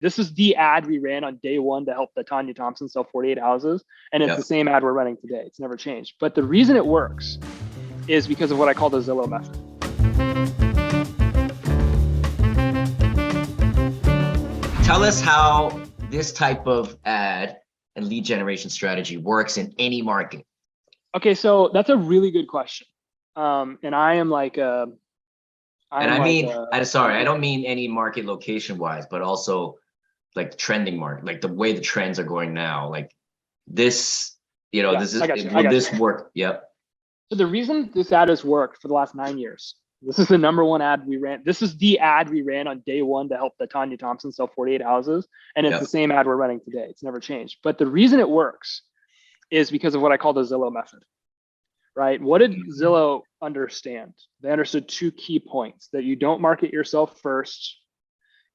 This is the ad we ran on day one to help the Tanya Thompson sell 48 houses. And it's the same ad we're running today. It's never changed. But the reason it works is because of what I call the Zillow method. Tell us how this type of ad and lead generation strategy works in any market. Okay, so that's a really good question. And I am like I don't mean any market location wise, but also like trending market, like the way the trends are going now, like this, will this work? Yep. So the reason this ad has worked for the last 9 years, this is the #1 ad we ran. This is the ad we ran on day one to help the Tanya Thompson sell 48 houses. And it's the same ad we're running today. It's never changed. But the reason it works is because of what I call the Zillow method, right? What did Zillow understand? They understood 2 key points: that you don't market yourself first,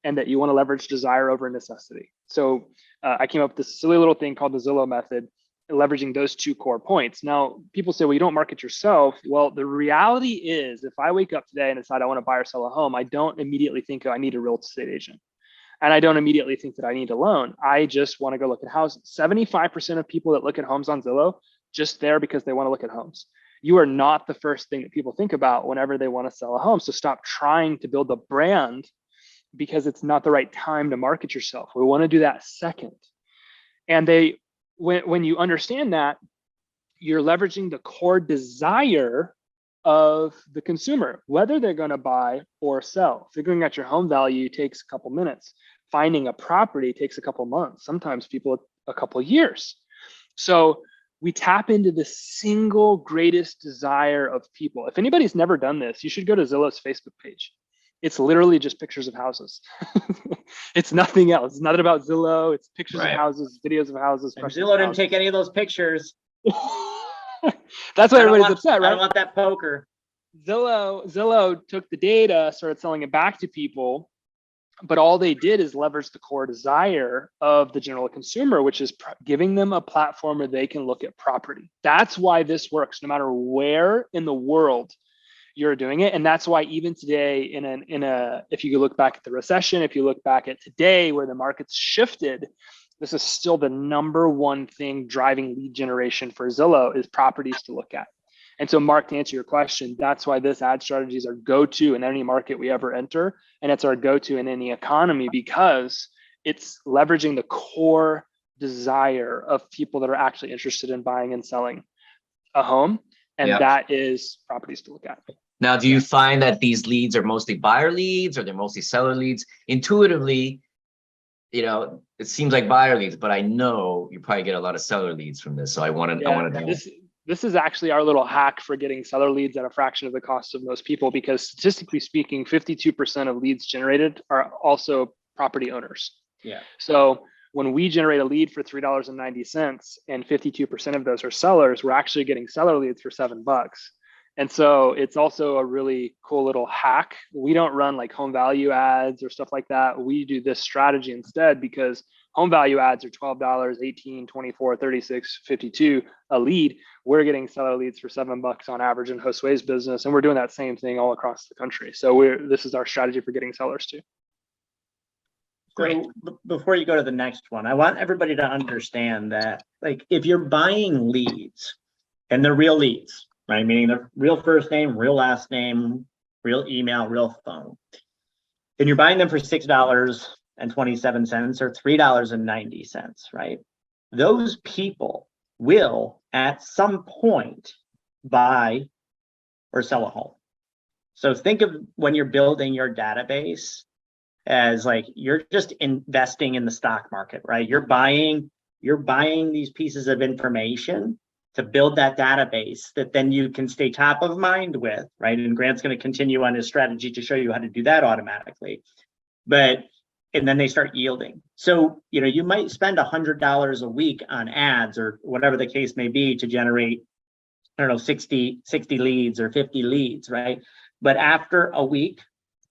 and that you want to leverage desire over necessity. So I came up with this silly little thing called the Zillow method, leveraging those 2 core points. Now, people say, well, you don't market yourself. Well, the reality is, if I wake up today and decide I want to buy or sell a home, I don't immediately think I need a real estate agent. And I don't immediately think that I need a loan. I just want to go look at houses. 75% of people that look at homes on Zillow, just there because they want to look at homes. You are not the first thing that people think about whenever they want to sell a home. So stop trying to build a brand because it's not the right time to market yourself. We want to do that second. And when you understand that, you're leveraging the core desire of the consumer, whether they're going to buy or sell. Figuring out your home value takes a couple minutes. Finding a property takes a couple months, sometimes people a couple years. So we tap into the single greatest desire of people. If anybody's never done this, you should go to Zillow's Facebook page. It's literally just pictures of houses. It's nothing else. It's not about Zillow. It's pictures of houses, videos of houses. And Zillow didn't take any of those pictures. That's why everybody's upset, right? I don't want that poker. Zillow took the data, started selling it back to people, but all they did is leverage the core desire of the general consumer, which is giving them a platform where they can look at property. That's why this works, no matter where in the world you're doing it. And that's why even today, if you look back at the recession, if you look back at today where the market's shifted, this is still the #1 thing driving lead generation for Zillow is properties to look at. And so, Mark, to answer your question, that's why this ad strategy is our go-to in any market we ever enter. And it's our go-to in any economy because it's leveraging the core desire of people that are actually interested in buying and selling a home. And that is properties to look at. Now, do you find that these leads are mostly buyer leads or they're mostly seller leads? Intuitively, it seems like buyer leads, but I know you probably get a lot of seller leads from this. So I want to know. This is actually our little hack for getting seller leads at a fraction of the cost of most people, because statistically speaking, 52% of leads generated are also property owners. Yeah. So when we generate a lead for $3.90 and 52% of those are sellers, we're actually getting seller leads for $7. And so it's also a really cool little hack. We don't run like home value ads or stuff like that. We do this strategy instead because home value ads are $12, $18, $24, $36, $52 a lead. We're getting seller leads for $7 on average in Josue's business. And we're doing that same thing all across the country. So this is our strategy for getting sellers too. Great. So before you go to the next one, I want everybody to understand that, like, if you're buying leads and they're real leads, right? Meaning their real first name, real last name, real email, real phone. And you're buying them for $6.27 or $3.90, right? Those people will at some point buy or sell a home. So think of when you're building your database as like you're just investing in the stock market, right? You're buying these pieces of information to build that database that then you can stay top of mind with, right? And Grant's going to continue on his strategy to show you how to do that automatically. And then they start yielding. So, you might spend $100 a week on ads or whatever the case may be to generate, 60 leads or 50 leads, right? But after a week,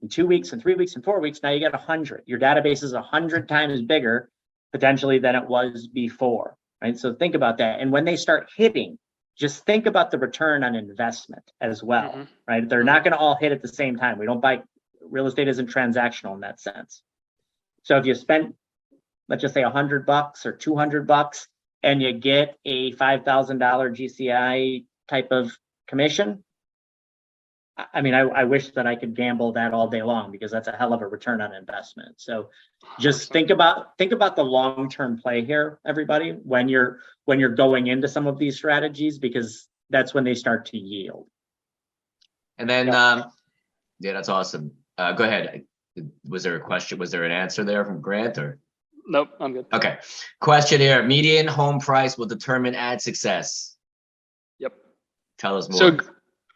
and 2 weeks and 3 weeks and 4 weeks, now you get 100. Your database is 100 times bigger potentially than it was before. Right? So think about that. And when they start hitting, just think about the return on investment as well, right? They're not going to all hit at the same time. Real estate isn't transactional in that sense. So if you spent let's just say $100 or $200, and you get a $5,000 GCI type of commission. I mean, I wish that I could gamble that all day long, because that's a hell of a return on investment. So just think about the long-term play here, everybody, when you're going into some of these strategies, because that's when they start to yield. And then, yeah, that's awesome. Go ahead. Was there a question? Was there an answer there from Grant, or? Nope, I'm good. Okay. Question here. Median home price will determine ad success. Yep. Tell us more. So,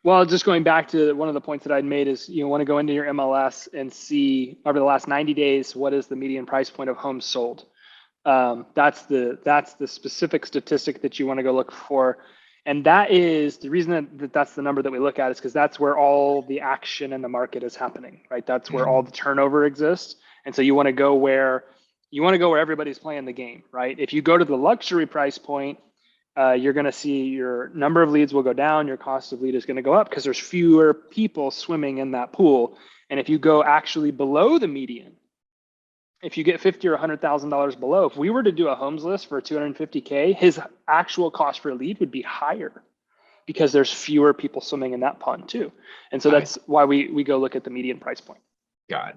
well, just going back to one of the points that I'd made is you want to go into your MLS and see over the last 90 days, what is the median price point of homes sold? That's the specific statistic that you want to go look for. And that is the reason that that's the number that we look at, is because that's where all the action in the market is happening, right? That's where all the turnover exists. And so you want to go where everybody's playing the game, right? If you go to the luxury price point, you're going to see your number of leads will go down, your cost of lead is going to go up, because there's fewer people swimming in that pool. And if you go actually below the median, if you get $50,000 or $100,000 below, if we were to do a homes list for $250K, his actual cost per lead would be higher, because there's fewer people swimming in that pond too. And so that's why we go look at the median price point. Got it.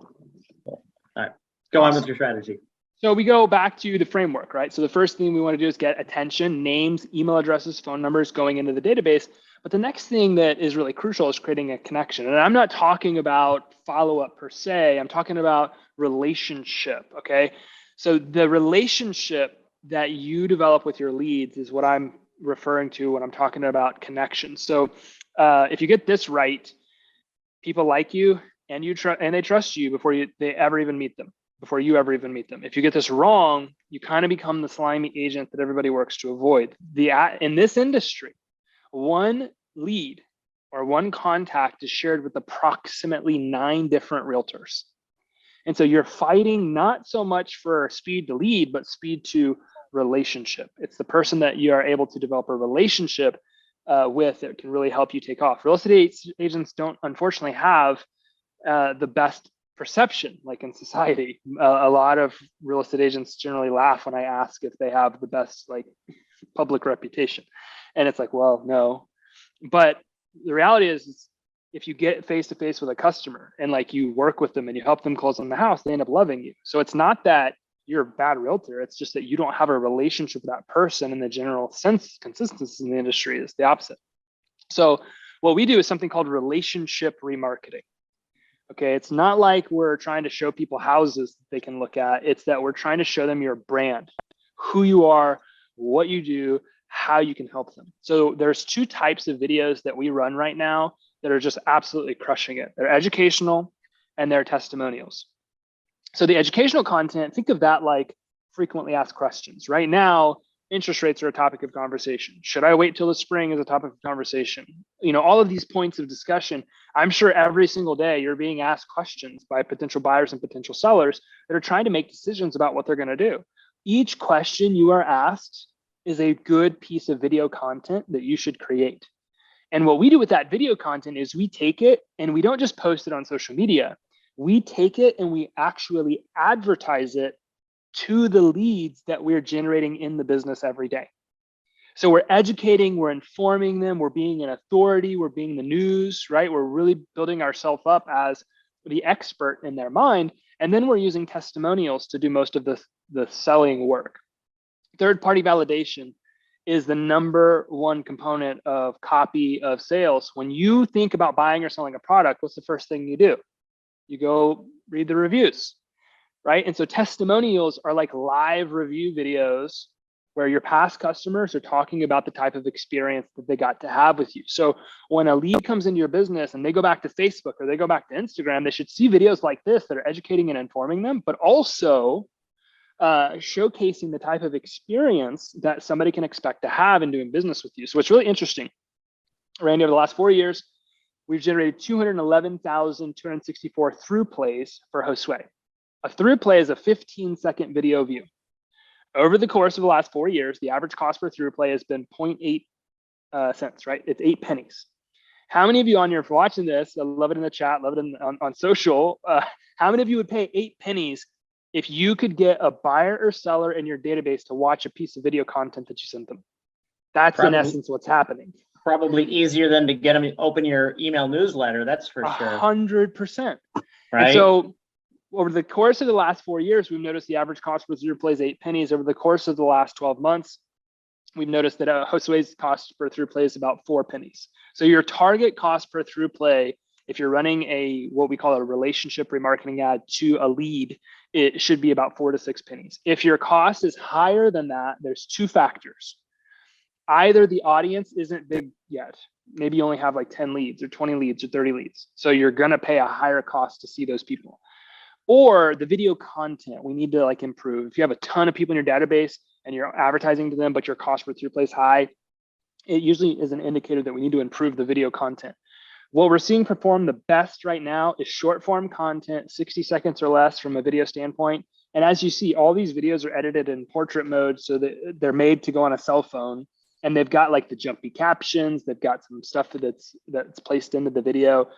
All right, go on with your strategy. So we go back to the framework, right? So the first thing we want to do is get attention, names, email addresses, phone numbers going into the database. But the next thing that is really crucial is creating a connection. And I'm not talking about follow-up per se, I'm talking about relationship, okay? So the relationship that you develop with your leads is what I'm referring to when I'm talking about connection. So if you get this right, people like you and they trust you before they ever even meet them. Before you ever even meet them. If you get this wrong, you kind of become the slimy agent that everybody works to avoid. In this industry, one lead or one contact is shared with approximately 9 different realtors. And so you're fighting not so much for speed to lead, but speed to relationship. It's the person that you are able to develop a relationship with that can really help you take off. Real estate agents don't unfortunately have the best perception, like in society. A lot of real estate agents generally laugh when I ask if they have the best like public reputation. And it's like, well, no. But the reality is if you get face to face with a customer and like you work with them and you help them close on the house, they end up loving you. So it's not that you're a bad realtor. It's just that you don't have a relationship with that person in the general sense. Consistency in the industry is the opposite. So what we do is something called relationship remarketing. Okay, it's not like we're trying to show people houses that they can look at. It's that we're trying to show them your brand, who you are, what you do, how you can help them. So there's 2 types of videos that we run right now that are just absolutely crushing it. They're educational and they're testimonials. So the educational content, think of that like frequently asked questions. Right now, interest rates are a topic of conversation. Should I wait till the spring as a topic of conversation? You know, all of these points of discussion, I'm sure every single day you're being asked questions by potential buyers and potential sellers that are trying to make decisions about what they're going to do. Each question you are asked is a good piece of video content that you should create. And what we do with that video content is we take it and we don't just post it on social media. We take it and we actually advertise it to the leads that we're generating in the business every day. So we're educating, we're informing them, we're being an authority, we're being the news, right? We're really building ourselves up as the expert in their mind. And then we're using testimonials to do most of the selling work. Third-party validation is the number 1 component of copy of sales. When you think about buying or selling a product, what's the first thing you do? You go read the reviews. Right? And so testimonials are like live review videos where your past customers are talking about the type of experience that they got to have with you. So when a lead comes into your business and they go back to Facebook or they go back to Instagram, they should see videos like this that are educating and informing them, but also showcasing the type of experience that somebody can expect to have in doing business with you. So it's really interesting. Randy, over the last 4 years, we've generated 211,264 through plays for Josue. A through play is a 15-second video view. Over the course of the last 4 years, the average cost per through play has been 0.8 cents, right? It's 8 pennies. How many of you on here, for watching this, I love it in the chat, love it on social, how many of you would pay 8 pennies if you could get a buyer or seller in your database to watch a piece of video content that you sent them. That's in essence what's happening. Probably easier than to get them to open your email newsletter. That's for sure. 100%. Right. And so over the course of the last 4 years, we've noticed the average cost per through play is 8 pennies. Over the course of the last 12 months, we've noticed that Josue's cost per through play is about 4 pennies. So your target cost per through play, if you're running what we call a relationship remarketing ad to a lead, it should be about 4 to 6 pennies. If your cost is higher than that, there's 2 factors. Either the audience isn't big yet. Maybe you only have like 10 leads or 20 leads or 30 leads. So you're going to pay a higher cost to see those people. Or the video content we need to like improve. If you have a ton of people in your database and you're advertising to them, but your cost per through play is high, it usually is an indicator that we need to improve the video content. What we're seeing perform the best right now is short form content, 60 seconds or less from a video standpoint. And as you see, all these videos are edited in portrait mode so that they're made to go on a cell phone. And they've got like the jumpy captions, they've got some stuff that's placed into the video.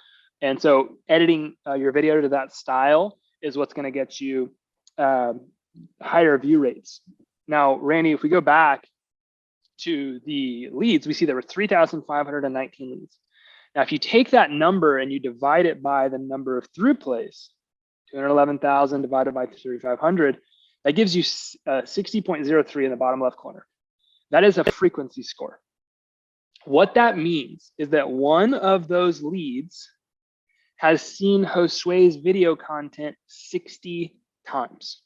And so editing your video to that style is what's going to get you higher view rates. Now, Randy, if we go back to the leads, we see there were 3,519 leads. Now, if you take that number and you divide it by the number of through plays, 211,000 divided by 3,500, that gives you 60.03 in the bottom left corner. That is a frequency score. What that means is that one of those leads has seen Josue's video content 60 times.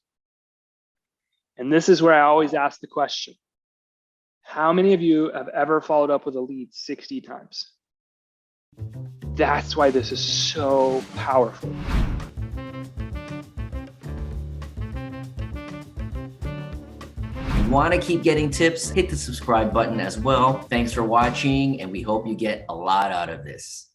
And this is where I always ask the question, how many of you have ever followed up with a lead 60 times? That's why this is so powerful. Want to keep getting tips, hit the subscribe button as well. Thanks for watching, and we hope you get a lot out of this.